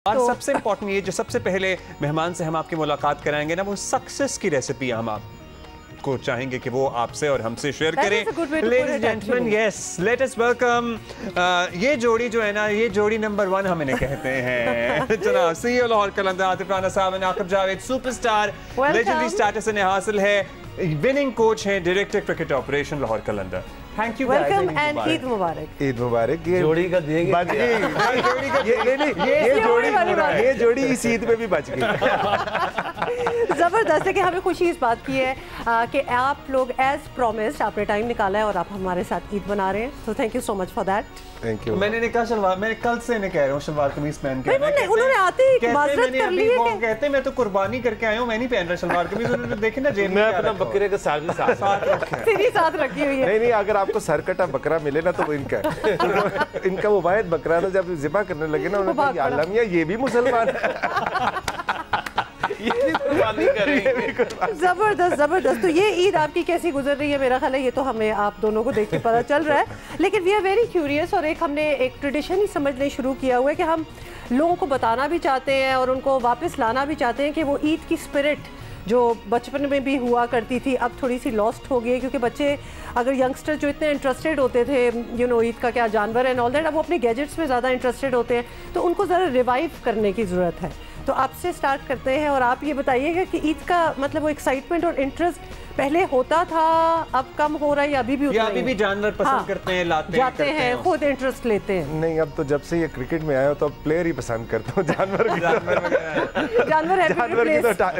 और सबसे इम्पोर्टेंट ये जो सबसे पहले मेहमान से हम आपकी मुलाकात कराएंगे ना, वो सक्सेस की रेसिपी हम आपको चाहेंगे कि वो आपसे और हमसे शेयर करें। Ladies gentleman, yes, let us welcome ये जोड़ी जो है ना, ये जोड़ी नंबर 1 हम इन्हें कहते हैं। जनाब CEO लाहौर कलंदर आतिफ राना साहब और Aqib Javed, superstar, legendary status इन्हें हासिल है, विनिंग कोच हैं, director cricket operation Lahore Qalandar. Thank you, welcome and Eid Mubarak. Eid मुबारक। ये जोड़ी का देंगे, ये जोड़ी इस ईद में भी बच गई। जबरदस्त है कि हमें खुशी इस बात की है कि आप लोग एज प्रॉमिस्ड आपने टाइम निकाला है और आप हमारे साथ ईद मना रहे हैं, तो thank you so much for that. Thank you. मैंने कहा शलवार, मैंने कल से इन्हें कह रहा हूँ शलवार कमीज पहन के, उन्होंने आते ही माजरत कर ली है कि कहते मैं तो कुर्बानी करके आया हूँ, मैं नहीं पहन रहा शलवार कमीज। उन्होंने देखे ना जेब में अपना बकरे का साथ साथ रखी हुई है। नहीं, अगर आपको सरकटा बकरा मिले ना तो वो इनका वो वाहिद बकरा था। जब ज़िबा करने लगे ना, उन्होंने कहा या मियां ये भी मुसलमान है। जबरदस्त जबरदस्त। तो ये ईद आपकी कैसी गुजर रही है? मेरा ख्याल है ये तो हमें आप दोनों को देख के पता चल रहा है, लेकिन वी आर वेरी क्यूरियस और हमने एक ट्रेडिशन ही समझने शुरू किया हुआ है कि हम लोगों को बताना भी चाहते हैं और उनको वापस लाना भी चाहते हैं कि वो ईद की स्पिरिट जो बचपन में भी हुआ करती थी अब थोड़ी सी लॉस्ट हो गई है, क्योंकि बच्चे अगर यंगस्टर जो इतने इंटरेस्टेड होते थे ईद का क्या जानवर एंड ऑल दैट, अब वो अपने गैजेट्स में ज़्यादा इंटरेस्टेड होते हैं, तो उनको ज़रा रिवाइव करने की ज़रूरत है। तो आपसे स्टार्ट करते हैं और आप ये बताइएगा कि ईद का मतलब वो एक्साइटमेंट और इंटरेस्ट पहले होता था, अब कम हो रहा है या अभी भी उतना? अभी भी जानवर पसंद करते हैं, जाते हैं, खुद इंटरेस्ट लेते हैं। नहीं, अब तो जब से ये क्रिकेट में आया हो तो अब प्लेयर ही पसंद करता हूँ, जानवर की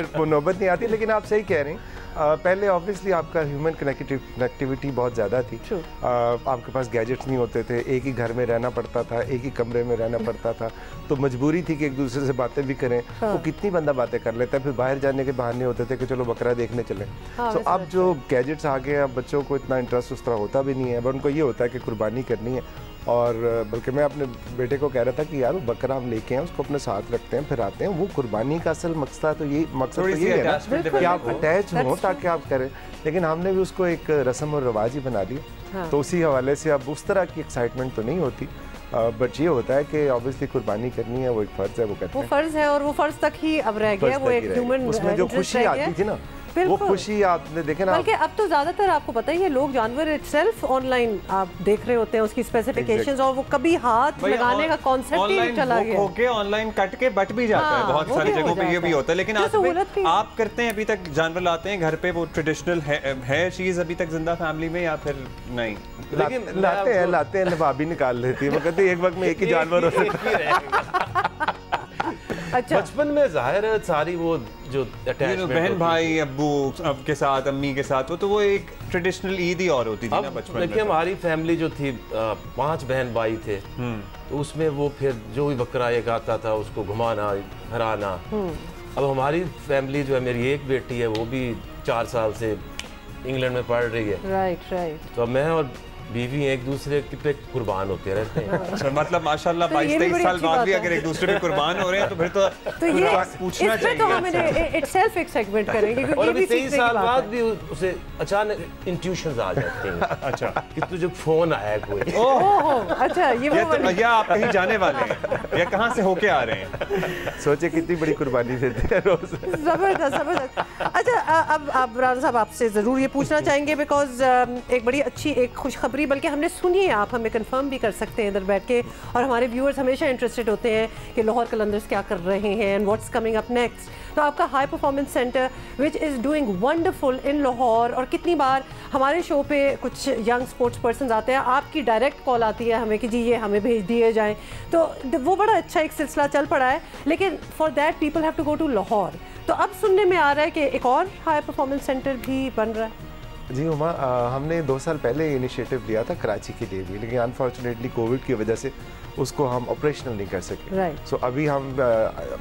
तो नौबत नहीं आती। लेकिन आप सही कह रहे हैं, पहले ऑब्वियसली आपका ह्यूमन कनेक्टिविटी बहुत ज़्यादा थी। आपके पास गैजेट्स नहीं होते थे, एक ही घर में रहना पड़ता था, एक ही कमरे में रहना पड़ता था, तो मजबूरी थी कि एक दूसरे से बातें भी करें। वो कितनी बंदा बातें कर लेता है, फिर बाहर जाने के बहाने होते थे कि चलो बकरा देखने चले। तो अब जो गैजेट्स आ गए, अब बच्चों को इतना इंटरेस्ट उस तरह होता भी नहीं है, बट उनको ये होता है कि कुर्बानी करनी है। और बल्कि मैं अपने बेटे को कह रहा था कि यार वो बकरा हम लेके आए, उसको अपने साथ रखते हैं, फिर आते हैं। वो कुर्बानी का असल मकसद तो ये है ना कि आप अटैच हो ताकि आप करें। लेकिन हमने भी उसको एक रस्म और रिवाज ही बना लिया। तो उसी हवाले से अब उस तरह की एक्साइटमेंट तो नहीं होती, बट ये होता है कि ऑब्वियसली कुर्बानी करनी है, वो एक फ़र्ज़ है, वो करते हैं। वो फ़र्ज़ है और वो फ़र्ज़ तक ही अब रह गया, वो एक ह्यूमन उसमें जो खुशी आती थी ना, वो खुशी आपने देखे ना। बल्कि अब तो ज़्यादातर आपको पता ही है, लोग जानवर इटसेल्फ ऑनलाइन आप देख रहे होते हैं, उसकी स्पेसिफिकेशंस, और वो कभी हाथ लगाने का कॉन्सेप्ट ही चला गया। ओके, ऑनलाइन कट के बट भी जाता है, बहुत सारी जगहों पे ये भी होता है। लेकिन आप करते हैं, अभी तक जानवर लाते हैं घर पे, वो ट्रेडिशनल है चीज़ अभी तक जिंदा फैमिली में, या फिर नहीं? लेकिन लाते हैं भाभी निकाल लेती है, वो कहती है एक वक्त में एक ही जानवर हो सकता है। अच्छा, बचपन में जाहिर है सारी वो जो अटैचमेंट, बहन भाई अब्बू के साथ, अम्मी के साथ, तो वो एक ट्रेडिशनल ईद ही और होती थी ना बचपन में। देखिए हमारी फैमिली जो थी 5 बहन भाई थे, तो उसमें वो फिर जो भी बकरा एक आता था उसको घुमाना हराना। अब हमारी फैमिली जो है, मेरी एक बेटी है, वो भी 4 साल से इंग्लैंड में पढ़ रही है। राइट। तो मैं और बीवी एक दूसरे पे कुर्बान होते रहते हैं। अच्छा, मतलब माशाल्लाह 22-23 साल बाद भी अगर एक दूसरे पे कुर्बान हो रहे हैं तो फिर तो ये पूछना चाहिए। तो हम इटसेल्फ एक सेगमेंट करेंगे, क्योंकि और अभी 23 साल बाद भी उसे अचानक इंट्यूशंस आ जाते हैं। अच्छा, कि तुझे फोन आया कोई। ओहो, अच्छा, ये आप कहीं जाने वाले हैं या कहाँ से होके आ रहे हैं? सोचे कितनी बड़ी कुर्बानी देते हैं रोज। जबरदस्त। अच्छा, अब राना साहब आपसे ज़रूर ये पूछना चाहेंगे, बिकॉज एक बड़ी अच्छी एक खुशखबरी, बल्कि हमने सुनी है, आप हमें कंफर्म भी कर सकते हैं इधर बैठ के, और हमारे व्यूअर्स हमेशा इंटरेस्टेड होते हैं कि लाहौर कलंदर्स क्या कर रहे हैं and what's coming up next. तो आपका high performance centre which is doing wonderful in Lahore, और कितनी बार हमारे शो पे कुछ यंग स्पोर्ट्स पर्सन आते हैं, आपकी डायरेक्ट कॉल आती है हमें कि जी ये हमें भेज दिए जाएँ, तो वो बड़ा अच्छा एक सिलसिला चल पड़ा है। लेकिन for that people have to go to Lahore. तो अब सुनने में आ रहा है कि एक और हाई परफॉर्मेंस सेंटर भी बन रहा है। जी हुमा, हमने 2 साल पहले इनिशिएटिव लिया था कराची के लिए भी, लेकिन अनफॉर्चुनेटली कोविड की वजह से उसको हम ऑपरेशनल नहीं कर सके। सो अभी हम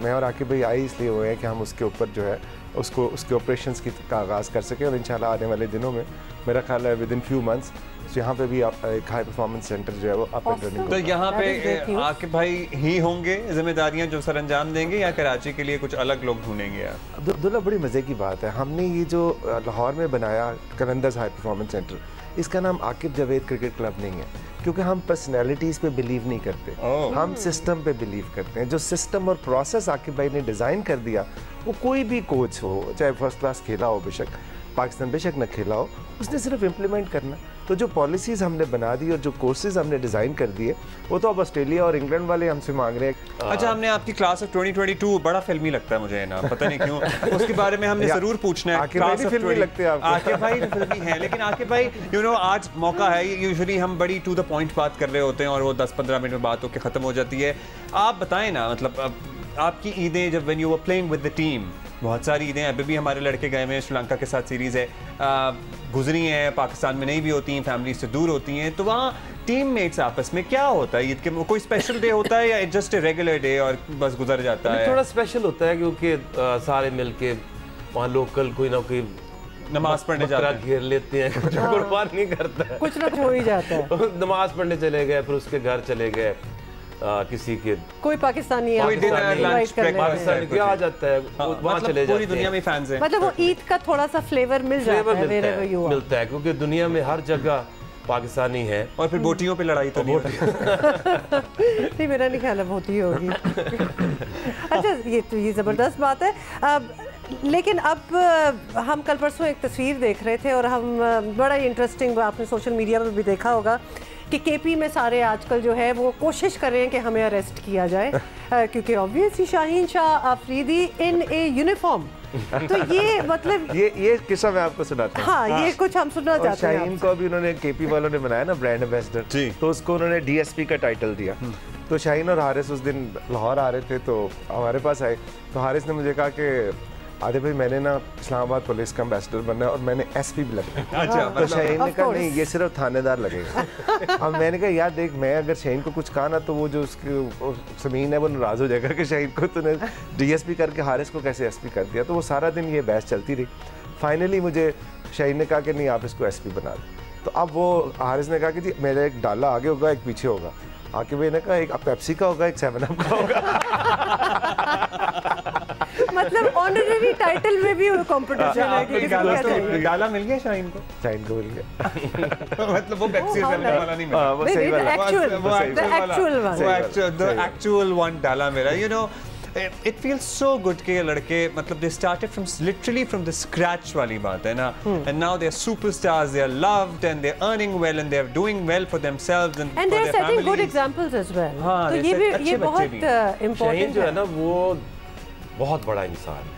मैं और आकिब भाई आए इसलिए हुए हैं कि हम उसके ऊपर जो है उसके ऑपरेशंस का आगाज़ कर सकें, और इंशाल्लाह आने वाले दिनों में मेरा ख्याल है विद इन फ्यू मंथ्स यहाँ पे भी एक हाई परफॉर्मेंस सेंटर जो है वो अप एंड रनिंग। तो यहाँ पे आकिब भाई ही होंगे जिम्मेदारियाँ जो सर अंजाम देंगे, या कराची के लिए कुछ अलग लोग ढूंढेंगे? अब्दुल्ला, बड़ी मज़े की बात है, हमने ये जो लाहौर में बनाया कलंदर्स हाई परफॉर्मेंस सेंटर, इसका नाम आकिब जावेद क्रिकेट क्लब नहीं है, क्योंकि हम पर्सनैलिटीज़ पे बिलीव नहीं करते, हम सिस्टम पे बिलीव करते हैं। जो सिस्टम और प्रोसेस आकिब भाई ने डिज़ाइन कर दिया, वो कोई भी कोच हो, चाहे फर्स्ट क्लास खेला हो, बेशक पाकिस्तान बेशक न खेला हो, उसने सिर्फ इम्प्लीमेंट करना। तो जो पॉलिसीज़ हमने बना दी और जो कोर्सेज हमने डिज़ाइन कर दिए, वो तो अब ऑस्ट्रेलिया और इंग्लैंड वाले हमसे मांग रहे हैं। अच्छा, हमने आपकी क्लास ऑफ 2022 बड़ा फिल्मी लगता है मुझे ना, पता नहीं क्यों, उसके बारे में हमने ज़रूर पूछना है। आकिब भाई भी फिल्मी लगते हैं आपको। आकिब भाई फिल्मी हैं, लेकिन आकिब भाई आज मौका है, यूजुअली हम बड़ी टू द पॉइंट बात कर रहे होते हैं और वो 10-15 मिनट में बात होकर ख़त्म हो जाती है। आप बताएं ना, मतलब आपकी ईदें जब when you were playing with the team, बहुत सारी ईदें अभी भी हमारे लड़के गए हैं, श्रीलंका के साथ सीरीज़ है, गुजरी हैं, पाकिस्तान में नहीं भी होती हैं, फैमिली से दूर होती हैं, तो वहाँ टीममेट्स आपस में क्या होता है? ईद के कोई स्पेशल डे होता है या जस्ट ए रेगुलर डे और बस गुजर जाता है? थोड़ा स्पेशल होता है क्योंकि सारे मिलके वहाँ लोकल कोई ना कोई नमाज पढ़ने जाते हैं, घेर लेते हैं, कुछ कुर्बान नहीं करता है, कुछ ना हो ही जाता है। नमाज पढ़ने चले गए, फिर उसके घर चले गए, किसी के कोई पाकिस्तानी कोई पाकिस्तानी क्या आ जाता है, वहाँ चले जाते हैं। पूरी दुनिया में फैंस हैं, मतलब वो ईद का थोड़ा सा फ्लेवर मिल जाता है, मिलता है क्योंकि दुनिया में हर जगह पाकिस्तानी है। और फिर बोटियों पे लड़ाई तो नहीं, मेरा नहीं ख्याल होती होगी। अच्छा, ये ज़बरदस्त बात है। लेकिन अब हम कल परसों एक तस्वीर देख रहे थे और हम बड़ा ही इंटरेस्टिंग, आपने सोशल मीडिया पर भी देखा होगा कि केपी में सारे आजकल जो है वो कोशिश कर रहे हैं कि हमें अरेस्ट किया जाए क्योंकि obviously Shaheen Shah Afridi in a uniform. तो ये मतलब ये किस्सा मैं आपको सुनाता हूँ। हाँ, ये कुछ हम सुनना चाहते हैं। शाहीन को भी उन्होंने केपी वालों ने बनाया ना ब्रांड एम्बेसडर, तो उसको उन्होंने डीएसपी का टाइटल दिया। तो शाहीन और हारिस उस दिन लाहौर आ रहे थे, तो हमारे पास आए, तो हारिस ने मुझे कहा कि आदे भाई मैंने ना इस्लामाबाद पुलिस का एम्बेसडर बनना है और मैंने एसपी भी लगना है। अच्छा, तो शाहीन ने कहा नहीं, ये सिर्फ थानेदार लगेगा। अब मैंने कहा यार देख, मैं अगर शाहीन को कुछ कहा ना तो वो जो उसकी ज़मीन है वो नाराज़ हो जाएगा कि शाहीन को तूने डीएसपी करके हारिस को कैसे एसपी कर दिया। तो वो सारा दिन ये बहस चलती रही। फाइनली मुझे शाहीन ने कहा कि नहीं, आप इसको एसपी बना दो। तो अब वो हारिस ने कहा कि जी मेरा एक डाला आगे होगा, एक पीछे होगा। आके भाई ने कहा एक पेप्सी का होगा, एक 7 अप का होगा। मतलब ऑनररी टाइटल में भी कंपटीशन है कि डाला मिल गया शाहीन को? शाहीन को मिल गया। मतलब वो पेप्सी वाला नहीं मिला, वो सही वाला, the actual one डाला मेरा। You know, it feels so good कि ये लड़के मतलब they started from literally from the scratch वाली बात है ना, and now they're superstars, they are loved and they're earning well and they're doing well for themselves and they're setting good examples as well। हाँ, तो ये बहुत important जो है ना, वो बहुत बड़ा इंसान है।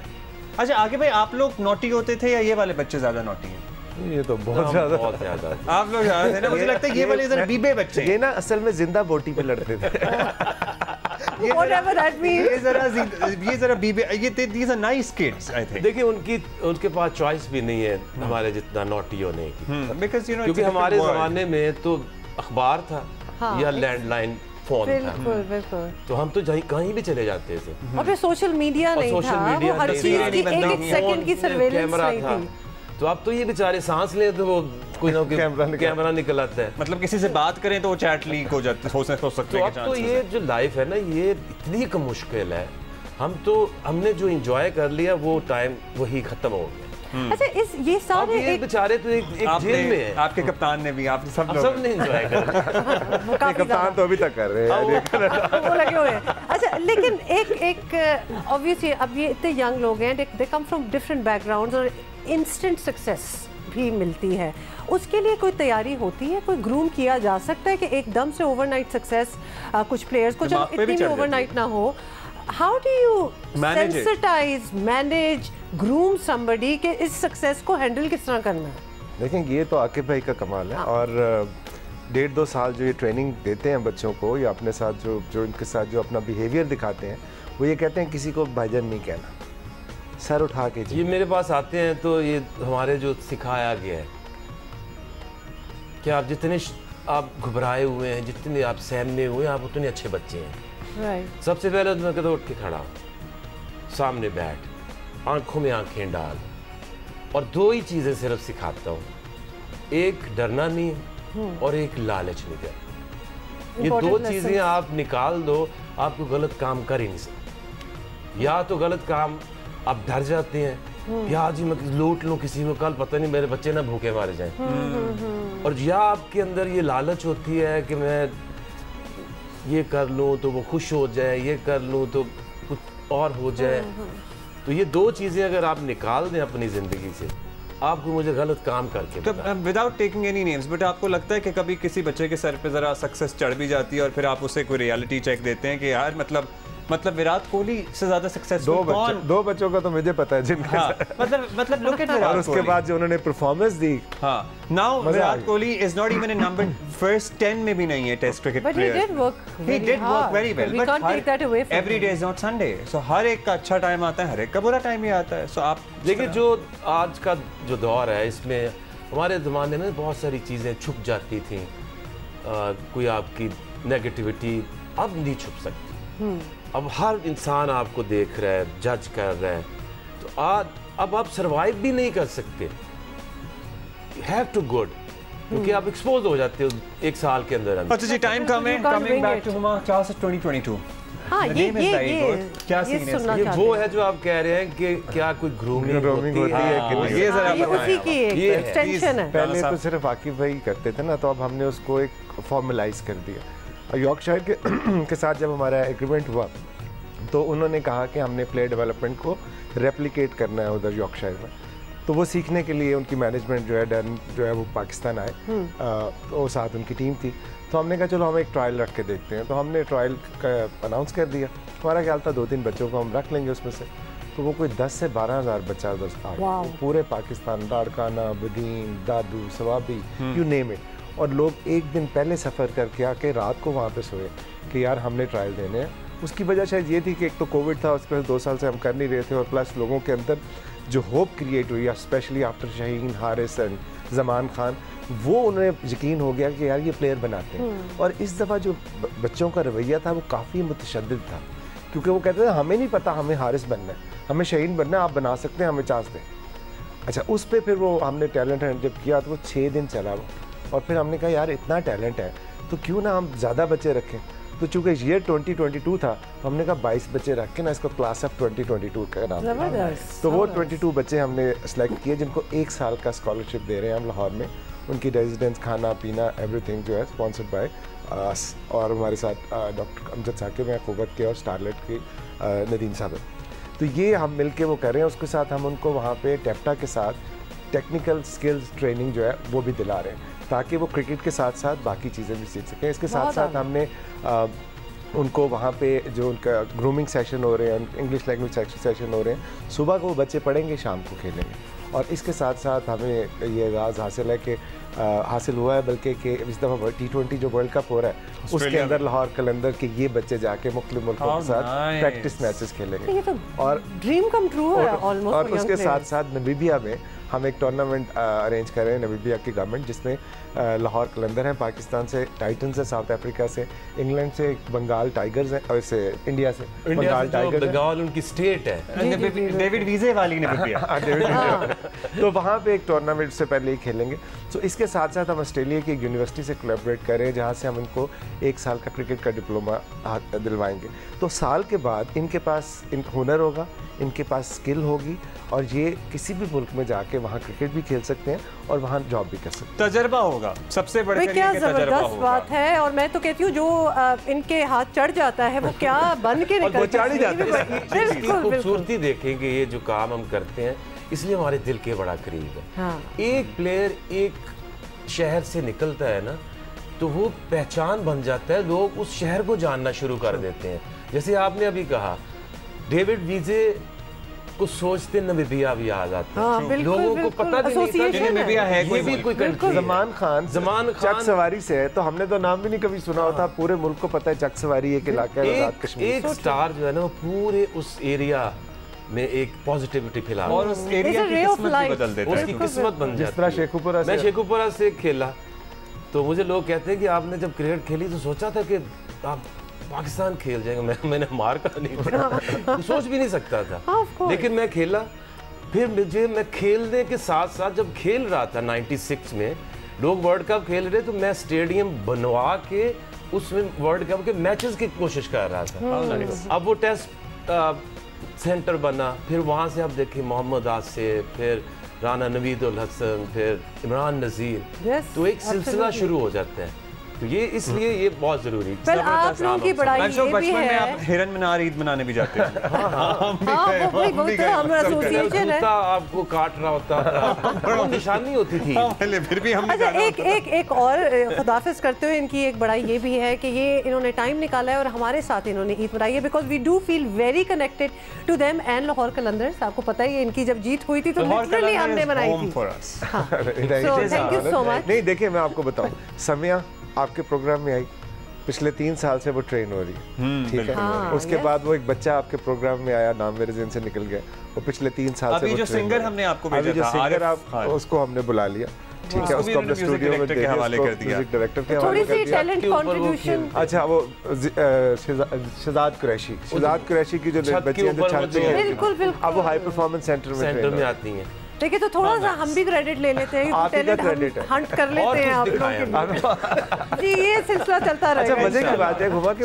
अच्छा, आगे भाई आप लोग नॉटी होते थे या ये वाले बच्चे ज्यादा नॉटी हैं? ये तो बहुत ज्यादा आप लोग ज्यादा थे ना, मुझे लगता है ये वाले जरा बीबे बच्चे। ये ना असल में जिंदा बोटी पे लड़ते थे। Whatever that means। ये जरा बीबे, ये these are nice kids I think। देखिए उनके पास चॉइस भी नहीं है हमारे जितना नॉटी होने की, because you know क्योंकि हमारे जमाने में तो अखबार था या लैंडलाइन फोन था, बिल्कुल। तो हम तो कहीं भी चले जाते थे। और फिर सोशल मीडिया नहीं था, वो हर चीज की एक सेकंड की सर्वेलेंस नहीं थी। तो अब तो ये बेचारे सांस ले तो वो कोई ना कोई कैमरा निकल आता है, मतलब किसी से बात करें तो वो चैट लीक हो जाती है, हो सकते हैं। तो ये जो लाइफ है ना, ये इतनी कम मुश्किल है। हमने जो एंजॉय कर लिया वो टाइम वही खत्म हो गया। अच्छा, ये सारे एक बेचारे तो एक जेल में है। आपके कप्तान ने भी, आप सब ने एंजॉय कर कप्तान तो अभी तक कर रहे हैं, वो लगे हुए हैं। अच्छा, लेकिन एक ऑब्वियसली अब ये इतने यंग लोग हैं, दे कम फ्रॉम डिफरेंट बैकग्राउंड्स और इंस्टेंट सक्सेस भी मिलती है। उसके लिए कोई तैयारी होती है, कोई ग्रूम किया जा सकता है कि एकदम से ओवरनाइट सक्सेस कुछ प्लेयर्स को, जब इतनी भी ओवरनाइट ना हो, how do you sensitize, manage, groom somebody के इस सक्सेस को हैंडल किस तरह करना है? देखें, ये तो आकिब भाई का कमाल है। और 1.5-2 साल जो ये ट्रेनिंग देते हैं बच्चों को, या अपने साथ जो इनके साथ जो अपना बिहेवियर दिखाते हैं, वो ये कहते हैं किसी को भाईजान नहीं कहना, सर उठा के। ये मेरे पास आते हैं तो ये हमारे जो सिखाया गया है कि आप जितने आप घबराए हुए हैं, जितने आप सहमे हुए हैं, आप उतने अच्छे बच्चे हैं। सबसे पहले तो मैं कहता उठ के खड़ा हो, सामने बैठ, आंखों में आंखें डाल, और 2 ही चीज़ें सिर्फ सिखाता हूँ, एक डरना नहीं और एक लालच नहीं करना। ये 2 चीज़ें आप निकाल दो, आपको गलत काम कर ही नहीं सकते। या तो गलत काम आप डर जाते हैं, कि आज ही मैं लूट लूं किसी में, कल पता नहीं मेरे बच्चे ना भूखे मारे जाएं। और या आपके अंदर ये लालच होती है कि मैं ये कर लूं तो वो खुश हो जाए, ये कर लूं तो कुछ और हो जाए। तो ये दो चीज़ें अगर आप निकाल दें अपनी ज़िंदगी से, आपको मुझे गलत काम करके तो without taking any names, but आपको लगता है कि कभी किसी बच्चे के सर पे ज़रा सक्सेस चढ़ भी जाती है और फिर आप उसे कोई रियलिटी चेक देते हैं कि यार मतलब विराट कोहली से ज्यादा सक्सेसफुल दो बच्चों का तो मुझे पता है जिनका मतलब लुक एट विराट और उसके बाद जो उन्होंने परफॉर्मेंस दी। हाँ, now Virat Kohli is not even in number first 10 में भी नहीं है test cricket player. He did work very well, we can't take that away from every day is not Sunday, so हर एक का अच्छा टाइम आता है, हर एक का बुरा टाइम ही आता है। so आप देखिए जो आज का जो दौर है इसमें हमारे ज़माने में बहुत सारी चीज़ें छुप जाती थी, कोई आपकी नेगेटिविटी अब नहीं छुप सकती। अब हर इंसान आपको देख रहा है, जज कर रहा है, तो अब आप सरवाइव भी नहीं कर सकते। यू हैव टू गुड, क्योंकि आप एक्सपोज हो जाते हो एक साल के अंदर। अच्छा जी, टाइम कमिंग बैक टू हुमा क्लास ऑफ 2022। हाँ, ये क्या सीन है? ये वो है जो आप कह रहे हैं कि क्या कोई ग्रूमिंग होती है कि नहीं? ये जरा ये उसी की एक एक्सटेंशन है। पहले तो सिर्फ आकिब भाई करते थे ना, तो अब हमने उसको एक फॉर्मलाइज कर दिया। यॉर्कशायर के साथ जब हमारा एग्रीमेंट हुआ तो उन्होंने कहा कि हमने प्लेयर डेवलपमेंट को रेप्लिकेट करना है उधर यॉर्कशायर में। तो वो सीखने के लिए उनकी मैनेजमेंट जो है डन जो है वो पाकिस्तान आए, तो साथ उनकी टीम थी। तो हमने कहा चलो हम एक ट्रायल रख के देखते हैं। तो हमने ट्रायल का अनाउंस कर दिया। हमारा ख्याल था 2-3 बच्चों को हम रख लेंगे उसमें से। तो वो कोई 10 से 12 हज़ार बच्चा आ गया पूरे पाकिस्तान, लाड़काना, बदीन, दादू, सवाबी, यू नेम इट। और लोग एक दिन पहले सफ़र करके आके रात को वहाँ पे सोए कि यार हमने ट्रायल देने हैं। उसकी वजह शायद ये थी कि एक तो कोविड था, उसके बाद 2 साल से हम कर नहीं रहे थे, और प्लस लोगों के अंदर जो होप क्रिएट हुई, specially after Shaheen, Haris and Zaman Khan, वो उन्हें यकीन हो गया कि यार ये प्लेयर बनाते हैं। और इस दफ़ा जो बच्चों का रवैया था वो काफ़ी मुतशद्दिद था, क्योंकि वो कहते थे हमें नहीं पता हमें हारिस बनना है, हमें शाहीन बनना है, आप बना सकते हैं, हमें चांस दें। अच्छा, उस पर फिर वो हमने टैलेंट हंट जब किया तो वो 6 दिन चला वो। और फिर हमने कहा यार इतना टैलेंट है तो क्यों ना हम ज़्यादा बच्चे रखें। तो चूँकि ईयर 2022 था तो हमने कहा 22 बच्चे रख के ना इसको क्लास ऑफ 2022 का नाम दिया। तो वो 22 बच्चे हमने सेलेक्ट किए जिनको 1 साल का स्कॉलरशिप दे रहे हैं हम लाहौर में। उनकी रेजिडेंस, खाना पीना, एवरीथिंग जो है स्पॉन्सर्ड बाय अस। और हमारे साथ डॉक्टर अमजद साकिब हैं क़ुव्वत के, और स्टारलेट के नदीम साहब। तो ये हम मिल के वो कर रहे हैं। उसके साथ हम उनको वहाँ पे टेप्टा के साथ टेक्निकल स्किल्स ट्रेनिंग जो है वो भी दिला रहे हैं, ताकि वो क्रिकेट के साथ साथ बाकी चीज़ें भी सीख सकें। इसके साथ साथ हमने उनको वहाँ पे जो उनका ग्रूमिंग सेशन हो रहे हैं, इंग्लिश लैंग्वेज सेशन हो रहे हैं, सुबह को वो बच्चे पढ़ेंगे, शाम को खेलेंगे। और इसके साथ साथ हमें ये एजाज़ हासिल हुआ है, बल्कि कि इस दफ़ा T20 जो वर्ल्ड कप हो रहा है उसके अंदर लाहौर कलंदर के ये बच्चे जाके मुख्तलिफ मुल्कों के साथ प्रैक्टिस मैचेस खेलेंगे। और ड्रीम कम ट्रू है ऑलमोस्ट। और उसके साथ साथ नमीबिया में हम एक टूर्नामेंट अरेंज कर रहे हैं, नमीबिया की गवर्नमेंट, जिसमें लाहौर कलंदर हैं, पाकिस्तान से टाइटन्स है, साउथ अफ्रीका से, इंग्लैंड से बंगाल टाइगर्स हैं, और इससे इंडिया से बंगाल टाइगर्स। बंगाल उनकी स्टेट है, डेविड वीजे वाली नमीबिया। तो वहाँ पे एक टूर्नामेंट से पहले ही खेलेंगे। तो इसके साथ साथ हम ऑस्ट्रेलिया की एक यूनिवर्सिटी से कोलैबोरेट कर रहे हैं, जहाँ से हम इनको 1 साल का क्रिकेट का डिप्लोमा दिलवाएंगे। तो साल के बाद इनके पास हुनर होगा, इनके पास स्किल होगी, और ये किसी भी मुल्क में जाके वहाँ क्रिकेट भी खेल सकते हैं और वहाँ जॉब भी कर सकते हैं। तजर्बा होगा सबसे बड़े, क्या जबरदस्त बात है। और मैं तो कहती हूँ जो इनके हाथ चढ़ जाता है वो क्या बन के निकलता है। खूबसूरती देखें कि ये जो काम हम करते हैं इसलिए हमारे दिल के बड़ा करीब है। हाँ। एक प्लेयर एक शहर से निकलता है ना, तो वो पहचान बन जाता है, लोग उस शहर को जानना शुरू कर देते हैं। जैसे आपने अभी कहा, डेविड वीजे को सोचते नमीबिया भी याद आता है। लोगों को पता भी नहीं था नमीबिया है कोई कंट्री। ज़मान खान चक सवारी से है, तो हमने तो नाम भी नहीं कभी सुना होता। पूरे मुल्क को पता है चक सवारी एक इलाका है आज़ाद कश्मीर। एक स्टार जो है ना वो पूरे उस एरिया में एक पॉजिटिविटी फैला और उस एरिया की किस्मत भी बदल देता है, उसकी किस्मत बन जाती है। जिस तरह शेखुपुरा मैं शेखुपुरा से खेला, तो मुझे लोग कहते हैं कि आपने जब क्रिकेट खेली तो सोचा था कि आप पाकिस्तान खेल जाएंगे। मैंने मार का नहीं था, तो सोच भी नहीं सकता था, लेकिन मैं खेला। फिर मैं खेलने के साथ साथ जब खेल रहा था 96 में लोग वर्ल्ड कप खेल रहे, तो मैं स्टेडियम बनवा के उसमें वर्ल्ड कप के मैचेस की कोशिश कर रहा था। अब वो टेस्ट सेंटर बना, फिर वहाँ से आप देखिए मोहम्मद आसिफ, फिर राना नवीद उल हसन, फिर इमरान नज़ीर, तो एक सिलसिला शुरू हो जाता है। तो ये इसलिए ये बहुत जरूरी है। आप लोगों की बड़ाई ये भी बचपन में है। आप हिरन मीनार ईद मनाने भी जाते हैं। आपको काट रहा होता था, निशानी होती थी। फिर भी हम अच्छा, एक और खुदाफिज करते हुए इनकी एक बड़ाई ये भी है कि ये इन्होंने टाइम निकाला है और हमारे साथ इन्होंने ईद मनाई है, because we do feel very connected to them and Lahore Qalandars. आपको पता ही है इनकी जब जीत हुई थी तो लिटरली हमने मनाई थी। Thank you so much. नहीं देखिए, मैं आपको बताऊं, समिया आपके प्रोग्राम में आई, पिछले 3 साल से वो ट्रेन हो रही है, ठीक है। उसके बाद वो एक बच्चा आपके प्रोग्राम में आया, नाम मेरे ज़हन से निकल गया, वो पिछले 3 साल से जो सिंगर हमने आपको भेजा था, सिंगर आप उसको हमने बुला लिया, ठीक है, उसको अपने स्टूडियो में के हवाले कर दिया, म्यूजिक डायरेक्टर के हवाले कर दिया। Talent contribution. अच्छा, वो शहजाद कुरैशी की जो बच्चियां जो छाती हैं, बिल्कुल बिल्कुल, अब वो हाई परफॉर्मेंस सेंटर में आती हैं। देखिए, तो थोड़ा सा हम भी क्रेडिट ले लेते हैं, क्रेडिट हंट कर लेते हैं आप लोगों के लिए। जी, ये सिलसिला चलता रहेगा। अच्छा, मजे की बात है घुमा के,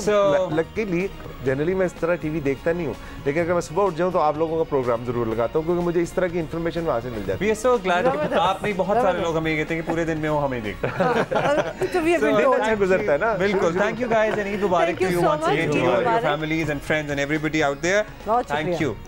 लकीली जनरली मैं इस तरह टीवी देखता नहीं हूँ, लेकिन अगर मैं सुबह उठ जाऊँ तो आप लोगों का प्रोग्राम जरूर लगाता हूँ, क्योंकि मुझे इस तरह की इन्फॉर्मेशन वहाँ से मिल जाती है। सो ग्लैड आप नहीं, बहुत सारे लोग हमें कहते हैं कि पूरे दिन में वो हमें देखते हैं। अच्छा गुजरता है ना। बिल्कुल। Thank you guys, and Eid Mubarak to you once again, to your families and friends and everybody out there. Thank you.